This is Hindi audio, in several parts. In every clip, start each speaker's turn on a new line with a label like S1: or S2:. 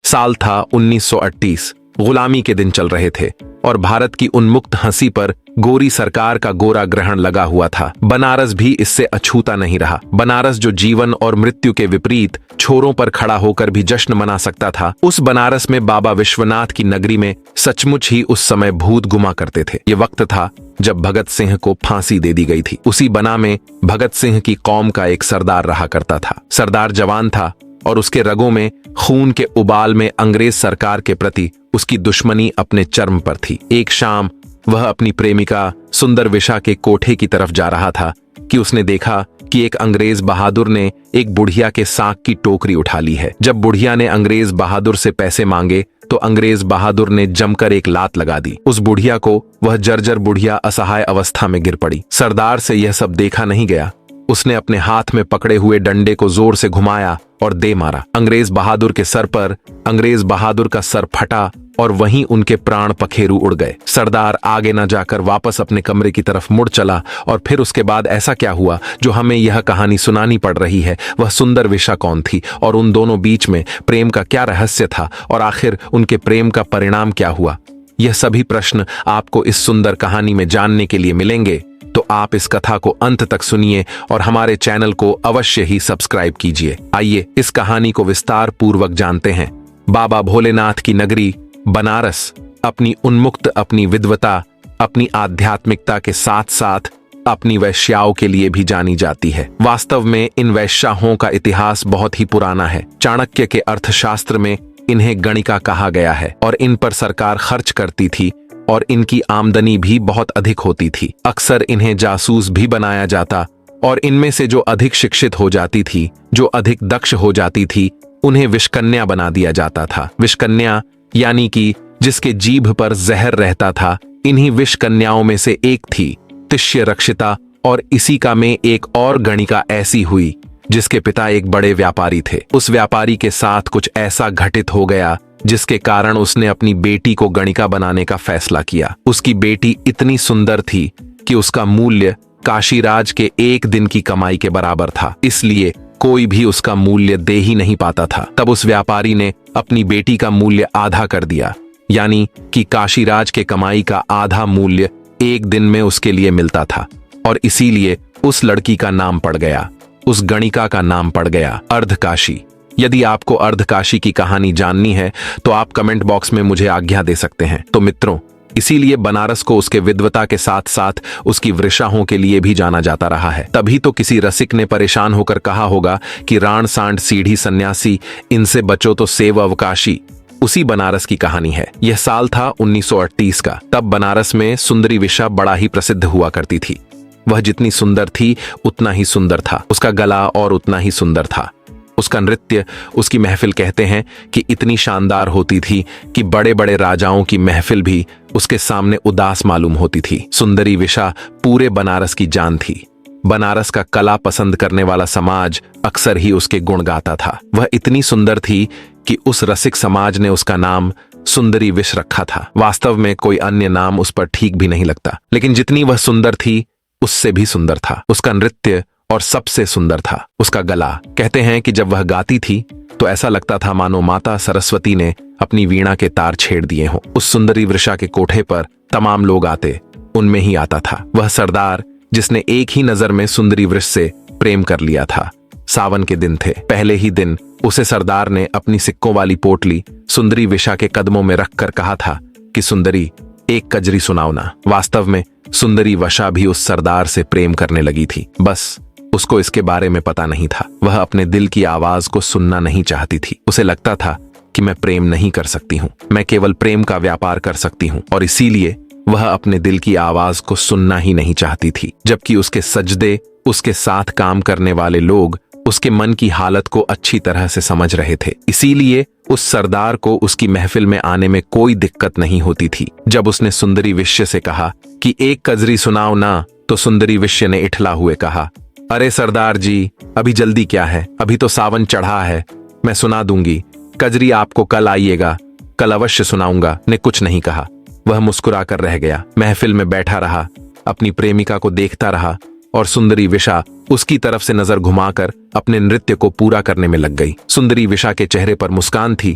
S1: साल था 1938। गुलामी के दिन चल रहे थे और भारत की उन्मुक्त हंसी पर गोरी सरकार का गोरा ग्रहण लगा हुआ था। बनारस भी इससे अछूता नहीं रहा। बनारस जो जीवन और मृत्यु के विपरीत छोरों पर खड़ा होकर भी जश्न मना सकता था, उस बनारस में बाबा विश्वनाथ की नगरी में सचमुच ही उस समय भूत गुमा करते थे। ये वक्त था जब भगत सिंह को फांसी दे दी गई थी। उसी बना में भगत सिंह की कौम का एक सरदार रहा करता था। सरदार जवान था और उसके रगों में खून के उबाल में अंग्रेज सरकार के प्रति उसकी दुश्मनी अपने चरम पर थी। एक शाम वह अपनी प्रेमिका सुंदर विशा के कोठे की तरफ जा रहा था कि उसने देखा कि एक अंग्रेज बहादुर ने एक बुढ़िया के साक की टोकरी उठा ली है। जब बुढ़िया ने अंग्रेज बहादुर से पैसे मांगे तो अंग्रेज बहादुर ने जमकर एक लात लगा दी। उस बुढ़िया को वह जर्जर बुढ़िया असहाय अवस्था में गिर पड़ी। सरदार से यह सब देखा नहीं गया। उसने अपने हाथ में पकड़े हुए डंडे को जोर से घुमाया और दे मारा अंग्रेज बहादुर के सर पर। अंग्रेज बहादुर का सर फटा और वहीं उनके प्राण पखेरु उड़ गए। सरदार आगे न जाकर वापस अपने कमरे की तरफ मुड़ चला। और फिर उसके बाद ऐसा क्या हुआ जो हमें यह कहानी सुनानी पड़ रही है? वह सुंदर विशा कौन थी और उन दोनों बीच में प्रेम का क्या रहस्य था और आखिर उनके प्रेम का परिणाम क्या हुआ? यह सभी प्रश्न आपको इस सुंदर कहानी में जानने के लिए मिलेंगे, तो आप इस कथा को अंत तक सुनिए और हमारे चैनल को अवश्य ही सब्सक्राइब कीजिए। आइए इस कहानी को विस्तार पूर्वक जानते हैं। बाबा भोलेनाथ की नगरी बनारस अपनी उन्मुक्त, अपनी विद्वता, अपनी आध्यात्मिकता के साथ साथ अपनी वैश्याओं के लिए भी जानी जाती है। वास्तव में इन वैश्याओं का इतिहास बहुत ही पुराना है। चाणक्य के अर्थशास्त्र में इन्हें गणिका कहा गया है और इन पर सरकार खर्च करती थी और इनकी आमदनी भी बहुत अधिक होती थी। अक्सर इन्हें जासूस भी बनाया जाता और इनमें से जो अधिक शिक्षित हो जाती थी, जो अधिक दक्ष हो जाती थी, उन्हें विषकन्या बना दिया जाता था। विषकन्या यानी कि जिसके जीभ पर जहर रहता था। इन्हीं विषकन्याओं में से एक थी तिष्य रक्षिता और इसी का में एक और गणिका ऐसी हुई जिसके पिता एक बड़े व्यापारी थे। उस व्यापारी के साथ कुछ ऐसा घटित हो गया जिसके कारण उसने अपनी बेटी को गणिका बनाने का फैसला किया। उसकी बेटी इतनी सुंदर थी कि उसका मूल्य काशीराज के एक दिन की कमाई के बराबर था, इसलिए कोई भी उसका मूल्य दे ही नहीं पाता था। तब उस व्यापारी ने अपनी बेटी का मूल्य आधा कर दिया, यानी कि काशीराज के कमाई का आधा मूल्य एक दिन में उसके लिए मिलता था और इसीलिए उस लड़की का नाम पड़ गया, उस गणिका का नाम पड़ गया अर्धकाशी। यदि आपको अर्धकाशी की कहानी जाननी है तो आप कमेंट बॉक्स में मुझे आज्ञा दे सकते हैं। तो मित्रों, इसीलिए बनारस को उसके विद्वता के साथ साथ उसकी वृषाओं के लिए भी जाना जाता रहा है। तभी तो किसी रसिक ने परेशान होकर कहा होगा कि राण सांड सीढ़ी सन्यासी, इनसे बचो तो सेव अवकाशी। उसी बनारस की कहानी है। यह साल था 1938 का। तब बनारस में सुंदरी विशा बड़ा ही प्रसिद्ध हुआ करती थी। वह जितनी सुंदर थी उतना ही सुंदर था उसका गला और उतना ही सुंदर था उसका नृत्य। उसकी महफिल कहते हैं कि इतनी शानदार होती थी कि बड़े बड़े राजाओं की महफिल भी उसके सामने उदास मालूम होती थी। सुंदरी विशा पूरे बनारस की जान थी। बनारस का कला पसंद करने वाला समाज अक्सर ही उसके गुण गाता था। वह इतनी सुंदर थी कि उस रसिक समाज ने उसका नाम सुंदरी विश रखा था। वास्तव में कोई अन्य नाम उस पर ठीक भी नहीं लगता, लेकिन जितनी वह सुंदर थी उससे भी सुंदर था उसका नृत्य और सबसे सुंदर था उसका गला। कहते हैं कि जब वह गाती थी तो ऐसा लगता था मानो माता सरस्वती ने अपनी वीणा के तार छेड़ दिए हों। उस सुंदरी वृषा के कोठे पर तमाम लोग आते, उनमें ही आता था वह सरदार जिसने एक ही नजर में सुंदरी वृष से प्रेम कर लिया था। सावन के दिन थे। पहले ही दिन उसे सरदार ने अपनी सिक्कों वाली पोटली सुंदरी विशा के कदमों में रखकर कहा था कि सुंदरी, एक कजरी सुनाओ ना। वास्तव में सुंदरी वशा भी उस सरदार से प्रेम करने लगी थी, बस उसको इसके बारे में पता नहीं था। वह अपने दिल की आवाज को सुनना नहीं चाहती थी। उसे लगता था कि मैं प्रेम नहीं कर सकती हूँ, मैं केवल प्रेम का व्यापार कर सकती हूँ, और इसीलिए वह अपने दिल की आवाज को सुनना ही नहीं चाहती थी। जबकि उसके सजदे, उसके साथ काम करने वाले लोग उसके मन की हालत को अच्छी तरह से समझ रहे थे। इसीलिए उस सरदार को उसकी महफिल में आने में कोई दिक्कत नहीं होती थी। जब उसने सुंदरी विश्य से कहा कि एक कजरी सुनाओ ना, तो सुंदरी विश्य ने इठला हुए कहा, अरे सरदार जी, अभी जल्दी क्या है, अभी तो सावन चढ़ा है, मैं सुना दूंगी। कजरी आपको कल आइएगा, कल अवश्य सुनाऊंगा। ने कुछ नहीं कहा। वह मुस्कुराकर रह गया, महफिल में बैठा रहा, अपनी प्रेमिका को देखता रहा और सुंदरी विशा उसकी तरफ से नजर घुमाकर अपने नृत्य को पूरा करने में लग गई। सुंदरी विशा के चेहरे पर मुस्कान थी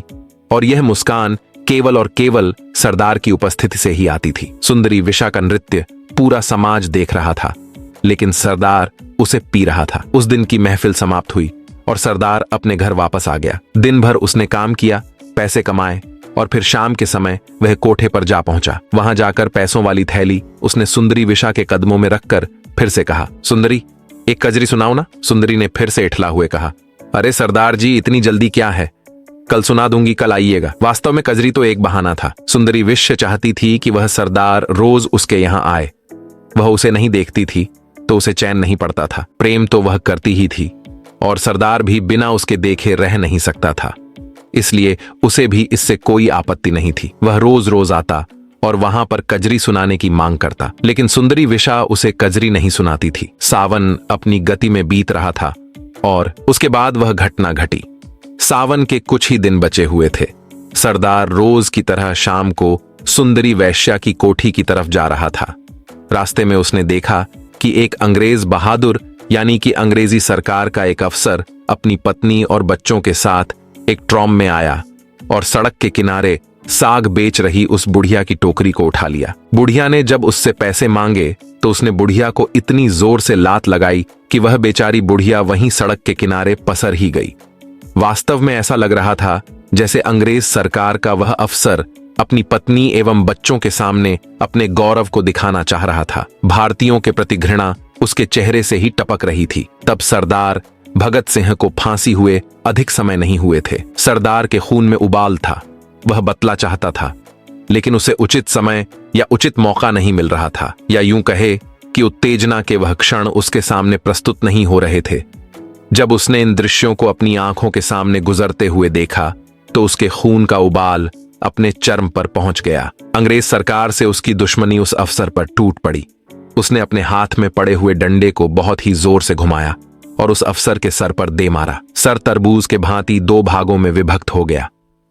S1: और यह मुस्कान केवल और केवल सरदार की उपस्थिति से ही आती थी। सुंदरी विशा का नृत्य पूरा समाज देख रहा था, लेकिन सरदार उसे पी रहा था। उस दिन की महफिल समाप्त हुई और सरदार अपने घर वापस आ गया। दिन भर उसने काम किया, पैसे कमाए और फिर शाम के समय वह कोठे पर जा पहुंचा। वहां जाकर पैसों वाली थैली उसने सुंदरी विशा के कदमों में रखकर फिर से कहा, सुंदरी, एक कजरी सुनाओ ना। सुंदरी ने फिर से इठला हुए कहा, अरे सरदार जी, इतनी जल्दी क्या है, कल सुना दूंगी, कल आइएगा। वास्तव में कजरी तो एक बहाना था। सुंदरी विश्व चाहती थी कि वह सरदार रोज उसके यहां आए। वह उसे नहीं देखती थी तो उसे चैन नहीं पड़ता था। प्रेम तो वह करती ही थी और सरदार भी बिना उसके देखे रह नहीं सकता था, इसलिए उसे भी इससे कोई आपत्ति नहीं थी। वह रोज रोज आता और वहां पर कजरी सुनाने की मांग करता, लेकिन सुंदरी विशा उसे कजरी नहीं सुनाती थी। सावन अपनी गति में बीत रहा था और उसके बाद वह घटना घटी। सावन के कुछ ही दिन बचे हुए थे। सरदार रोज की तरह शाम को सुंदरी वैश्या की कोठी की तरफ जा रहा था। रास्ते में उसने देखा कि एक अंग्रेज बहादुर यानी कि अंग्रेजी सरकार का एक अफसर अपनी पत्नी और बच्चों के साथ एक ट्रॉम में आया और सड़क के किनारे साग बेच रही उस बुढ़िया की टोकरी को उठा लिया। बुढ़िया ने जब उससे पैसे मांगे तो उसने बुढ़िया को इतनी जोर से लात लगाई कि वह बेचारी बुढ़िया वहीं सड़क के किनारे पसर ही गई। वास्तव में ऐसा लग रहा था जैसे अंग्रेज सरकार का वह अफसर अपनी पत्नी एवं बच्चों के सामने अपने गौरव को दिखाना चाह रहा था। भारतीयों के प्रति घृणा उसके चेहरे से ही टपक रही थी। तब सरदार भगत सिंह को फांसी हुए अधिक समय नहीं हुए थे। सरदार के खून में उबाल था। वह बतला चाहता था, लेकिन उसे उचित समय या उचित मौका नहीं मिल रहा था, या यूं कहे कि उत्तेजना के वह क्षण उसके सामने प्रस्तुत नहीं हो रहे थे। जब उसने इन दृश्यों को अपनी आंखों के सामने गुजरते हुए देखा तो उसके खून का उबाल अपने चरम पर पहुंच गया। अंग्रेज सरकार से उसकी दुश्मनी उस अफसर पर टूट पड़ी। उसने अपने हाथ में पड़े हुए डंडे को बहुत ही जोर से घुमाया और उस अफसर के सर पर दे मारा। सर तरबूज के भांति दो भागों में विभक्त हो गया।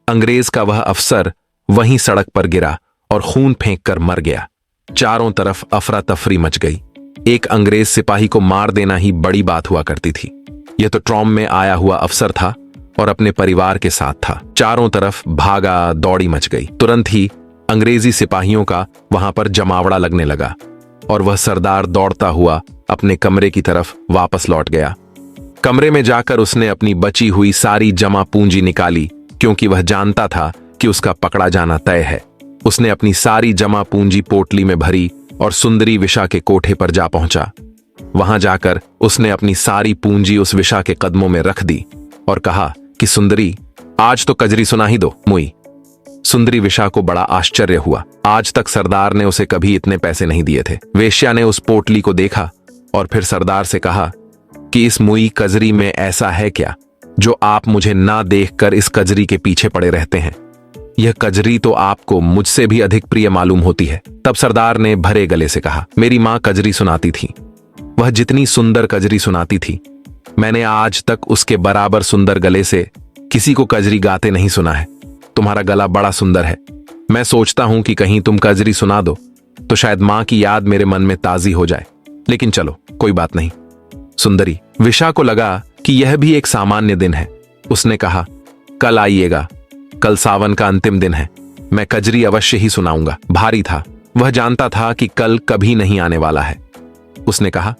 S1: अंग्रेज का वह अफसर वहीं सड़क पर गिरा और खून फेंक कर मर गया। चारों तरफ अफरा तफरी मच गई। एक अंग्रेज सिपाही को मार देना ही बड़ी बात हुआ करती थी। यह तो ट्रॉम में आया हुआ अफसर था और अपने परिवार के साथ था। चारों तरफ भागा दौड़ी मच गई। तुरंत ही अंग्रेजी सिपाहियों का वहां पर जमावड़ा लगने लगा और वह सरदार दौड़ता हुआ अपने कमरे की तरफ वापस लौट गया। कमरे में जाकर उसने अपनी बची हुई सारी जमा पूंजी निकाली, क्योंकि वह जानता था कि उसका पकड़ा जाना तय है। उसने अपनी सारी जमा पूंजी पोटली में भरी और सुंदरी विशा के कोठे पर जा पहुंचा। वहां जाकर उसने अपनी सारी पूंजी उस विशा के कदमों में रख दी और कहा कि सुंदरी, आज तो कजरी सुना ही दो मुई। सुंदरी विशा को बड़ा आश्चर्य हुआ। आज तक सरदार ने उसे कभी इतने पैसे नहीं दिए थे। वेश्या ने उस पोटली को देखा और फिर सरदार से कहा कि इस मुई कजरी में ऐसा है क्या जो आप मुझे ना देखकर इस कजरी के पीछे पड़े रहते हैं? यह कजरी तो आपको मुझसे भी अधिक प्रिय मालूम होती है। तब सरदार ने भरे गले से कहा, मेरी मां कजरी सुनाती थी। वह जितनी सुंदर कजरी सुनाती थी, मैंने आज तक उसके बराबर सुंदर गले से किसी को कजरी गाते नहीं सुना है। तुम्हारा गला बड़ा सुंदर है। मैं सोचता हूं कि कहीं तुम कजरी सुना दो तो शायद मां की याद मेरे मन में ताजी हो जाए, लेकिन चलो कोई बात नहीं। सुंदरी विशा को लगा कि यह भी एक सामान्य दिन है। उसने कहा, कल आइएगा, कल सावन का अंतिम दिन है, मैं कजरी अवश्य ही सुनाऊंगा। भारी था, वह जानता था कि कल कभी नहीं आने वाला है। उसने कहा,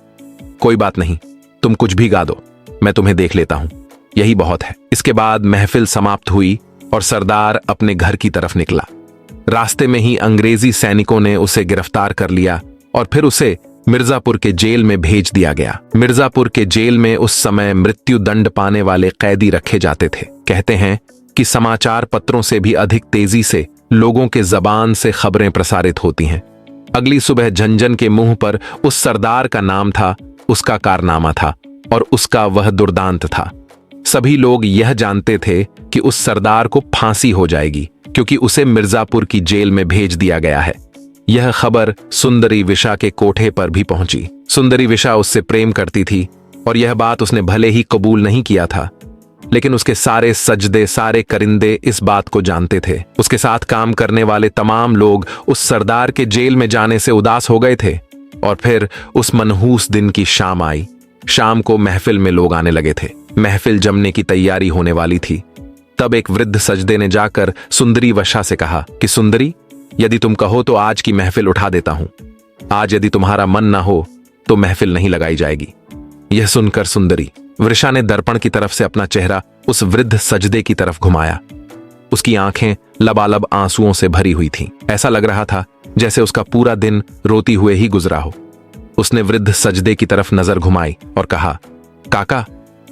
S1: कोई बात नहीं, तुम कुछ भी गा दो, मैं तुम्हें देख लेता हूं, यही बहुत है। इसके बाद महफिल समाप्त हुई और सरदार अपने घर की तरफ निकला। रास्ते में ही अंग्रेजी सैनिकों ने उसे गिरफ्तार कर लिया और फिर उसे मिर्जापुर के जेल में भेज दिया गया। मिर्जापुर के जेल में उस समय मृत्यु दंड पाने वाले कैदी रखे जाते थे। कहते हैं कि समाचार पत्रों से भी अधिक तेजी से लोगों के जबान से खबरें प्रसारित होती हैं। अगली सुबह झंझन के मुंह पर उस सरदार का नाम था, उसका कारनामा था और उसका वह दुर्दांत था। सभी लोग यह जानते थे कि उस सरदार को फांसी हो जाएगी, क्योंकि उसे मिर्जापुर की जेल में भेज दिया गया है। यह खबर सुंदरी विशा के कोठे पर भी पहुंची। सुंदरी विशा उससे प्रेम करती थी और यह बात उसने भले ही कबूल नहीं किया था, लेकिन उसके सारे सजदे, सारे करिंदे इस बात को जानते थे। उसके साथ काम करने वाले तमाम लोग उस सरदार के जेल में जाने से उदास हो गए थे। और फिर उस मनहूस दिन की शाम आई। शाम को महफिल में लोग आने लगे थे। महफिल जमने की तैयारी होने वाली थी। तब एक वृद्ध सजदे ने जाकर सुंदरी वशा से कहा कि सुंदरी, यदि तुम कहो तो आज की महफिल उठा देता हूं। आज यदि तुम्हारा मन ना हो तो महफिल नहीं लगाई जाएगी। यह सुनकर सुंदरी वृषा ने दर्पण की तरफ से अपना चेहरा उस वृद्ध सजदे की तरफ घुमाया। उसकी आंखें लबालब आंसुओं से भरी हुई थीं। ऐसा लग रहा था जैसे उसका पूरा दिन रोती हुए ही गुजरा हो। उसने वृद्ध सजदे की तरफ नजर घुमाई और कहा, काका,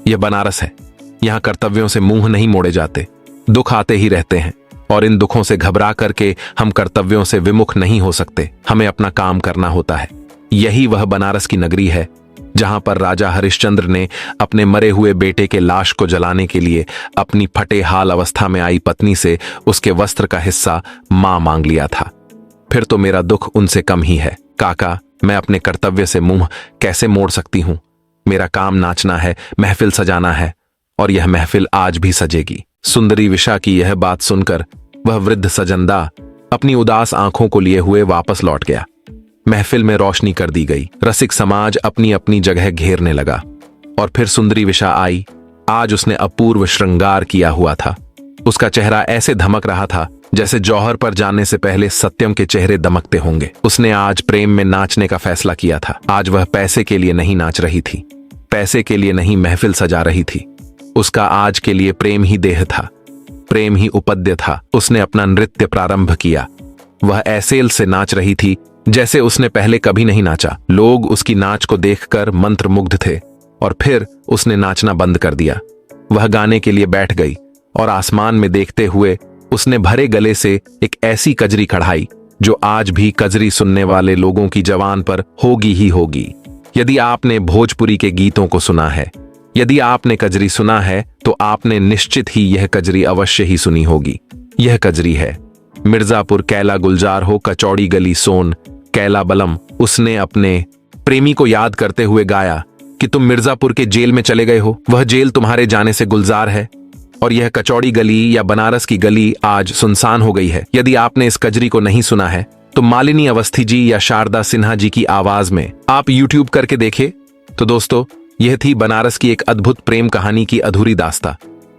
S1: यह बनारस है। यहां कर्तव्यों से मुंह नहीं मोड़े जाते। दुख आते ही रहते हैं और इन दुखों से घबरा करके हम कर्तव्यों से विमुख नहीं हो सकते। हमें अपना काम करना होता है। यही वह बनारस की नगरी है जहां पर राजा हरिश्चंद्र ने अपने मरे हुए बेटे के लाश को जलाने के लिए अपनी फटे हाल अवस्था में आई पत्नी से उसके वस्त्र का हिस्सा मां मांग लिया था। फिर तो मेरा दुख उनसे कम ही है। काका, मैं अपने कर्तव्य से मुंह कैसे मोड़ सकती हूं? मेरा काम नाचना है, महफिल सजाना है, और यह महफिल आज भी सजेगी। सुंदरी विशा की यह बात सुनकर वह वृद्ध सजंदा अपनी उदास आंखों को लिए हुए वापस लौट गया। महफिल में रोशनी कर दी गई। रसिक समाज अपनी अपनी जगह घेरने लगा और फिर सुंदरी विशा आई। आज उसने अपूर्व श्रृंगार किया हुआ था। उसका चेहरा ऐसे धमक रहा था जैसे जौहर पर जाने से पहले सत्यम के चेहरे दमकते होंगे। उसने आज प्रेम में नाचने का फैसला किया था। आज वह पैसे के लिए नहीं नाच रही थी, पैसे के लिए नहीं महफिल सजा रही थी। उसका आज के लिए प्रेम ही देह था, प्रेम ही उपद्य था। उसने अपना नृत्य प्रारंभ किया। वह ऐसेल से नाच रही थी जैसे उसने पहले कभी नहीं नाचा। लोग उसकी नाच को देखकर मंत्रमुग्ध थे और फिर उसने नाचना बंद कर दिया। वह गाने के लिए बैठ गई और आसमान में देखते हुए उसने भरे गले से एक ऐसी कजरी कढ़ाई जो आज भी कजरी सुनने वाले लोगों की जवान पर होगी ही होगी। यदि आपने भोजपुरी के गीतों को सुना है, यदि आपने कजरी सुना है, तो आपने निश्चित ही यह कजरी अवश्य ही सुनी होगी। यह कजरी है, मिर्जापुर कैला गुलजार हो कचौड़ी गली सोन कैला बलम। उसने अपने प्रेमी को याद करते हुए गाया कि तुम मिर्जापुर के जेल में चले गए हो, वह जेल तुम्हारे जाने से गुलजार है और यह कचौड़ी गली या बनारस की गली आज सुनसान हो गई है। यदि आपने इस कजरी को नहीं सुना है तो मालिनी अवस्थी जी या शारदा सिन्हा जी की आवाज में आप यूट्यूब करके देखे। तो दोस्तों, यह थी बनारस की एक अद्भुत प्रेम कहानी की अधूरी दास्तां।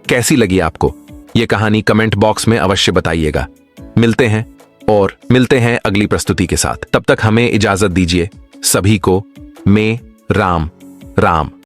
S1: कैसी लगी आपको यह कहानी? कमेंट बॉक्स में अवश्य बताइएगा। मिलते हैं अगली प्रस्तुति के साथ। तब तक हमें इजाजत दीजिए। सभी को मैं राम राम।